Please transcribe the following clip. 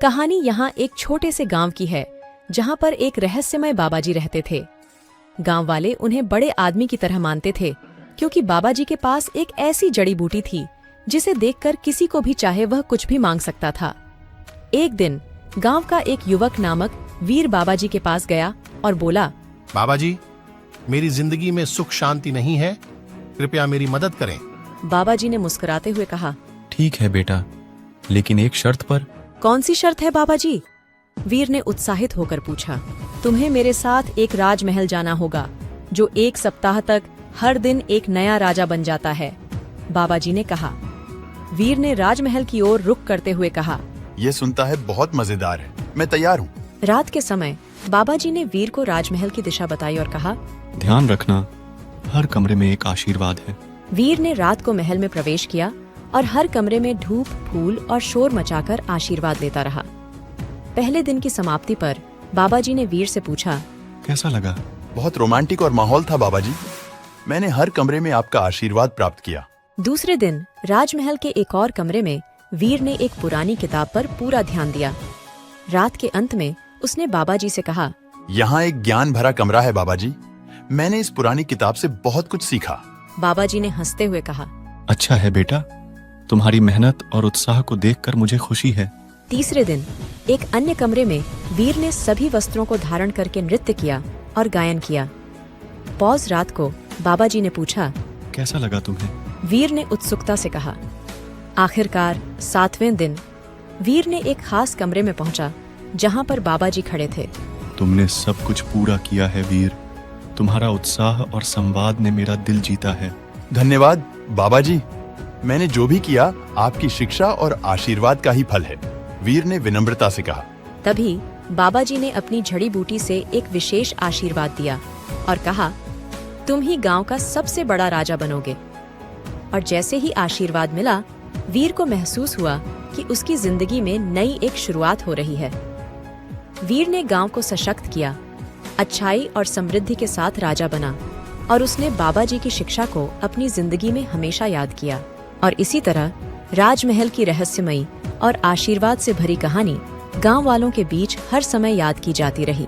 कहानी यहाँ एक छोटे से गांव की है जहाँ पर एक रहस्यमय बाबा जी रहते थे। गांव वाले उन्हें बड़े आदमी की तरह मानते थे क्योंकि बाबा जी के पास एक ऐसी जड़ी बूटी थी जिसे देखकर किसी को भी चाहे वह कुछ भी मांग सकता था। एक दिन गांव का एक युवक नामक वीर बाबा जी के पास गया और बोला, बाबा जी, मेरी जिंदगी में सुख शांति नहीं है, कृपया मेरी मदद करें। बाबा जी ने मुस्कुराते हुए कहा, ठीक है बेटा, लेकिन एक शर्त पर। कौन सी शर्त है बाबा जी? वीर ने उत्साहित होकर पूछा। तुम्हें मेरे साथ एक राजमहल जाना होगा जो 1 सप्ताह तक हर दिन एक नया राजा बन जाता है, बाबा जी ने कहा। वीर ने राजमहल की ओर रुख करते हुए कहा, ये सुनता है बहुत मजेदार है, मैं तैयार हूँ। रात के समय बाबा जी ने वीर को राजमहल की दिशा बताई और कहा, ध्यान रखना, हर कमरे में एक आशीर्वाद है। वीर ने रात को महल में प्रवेश किया और हर कमरे में धूप, फूल और शोर मचाकर आशीर्वाद लेता रहा। पहले दिन की समाप्ति पर बाबा जी ने वीर से पूछा, कैसा लगा? बहुत रोमांटिक और माहौल था बाबा जी। मैंने हर कमरे में आपका आशीर्वाद प्राप्त किया। दूसरे दिन राजमहल के एक और कमरे में वीर ने एक पुरानी किताब पर पूरा ध्यान दिया। रात के अंत में उसने बाबा जी से कहा, यहाँ एक ज्ञान भरा कमरा है बाबा जी। मैंने इस पुरानी किताब से बहुत कुछ सीखा। बाबा जी ने हंसते हुए कहा, अच्छा है बेटा, तुम्हारी मेहनत और उत्साह को देखकर मुझे खुशी है। तीसरे दिन एक अन्य कमरे में वीर ने सभी वस्त्रों को धारण करके नृत्य किया और गायन किया। पौज रात को बाबा जी ने पूछा, कैसा लगा तुम्हें? वीर ने उत्सुकता से कहा। आखिरकार 7वें दिन वीर ने एक खास कमरे में पहुंचा जहां पर बाबा जी खड़े थे। तुमने सब कुछ पूरा किया है वीर, तुम्हारा उत्साह और संवाद ने मेरा दिल जीता है। धन्यवाद बाबा जी, मैंने जो भी किया आपकी शिक्षा और आशीर्वाद का ही फल है, वीर ने विनम्रता से कहा। तभी बाबा जी ने अपनी जड़ी बूटी से एक विशेष आशीर्वाद दिया और कहा, तुम ही गांव का सबसे बड़ा राजा बनोगे। और जैसे ही आशीर्वाद मिला, वीर को महसूस हुआ कि उसकी जिंदगी में नई एक शुरुआत हो रही है। वीर ने गांव को सशक्त किया, अच्छाई और समृद्धि के साथ राजा बना और उसने बाबा जी की शिक्षा को अपनी जिंदगी में हमेशा याद किया। और इसी तरह राजमहल की रहस्यमयी और आशीर्वाद से भरी कहानी गांव वालों के बीच हर समय याद की जाती रही।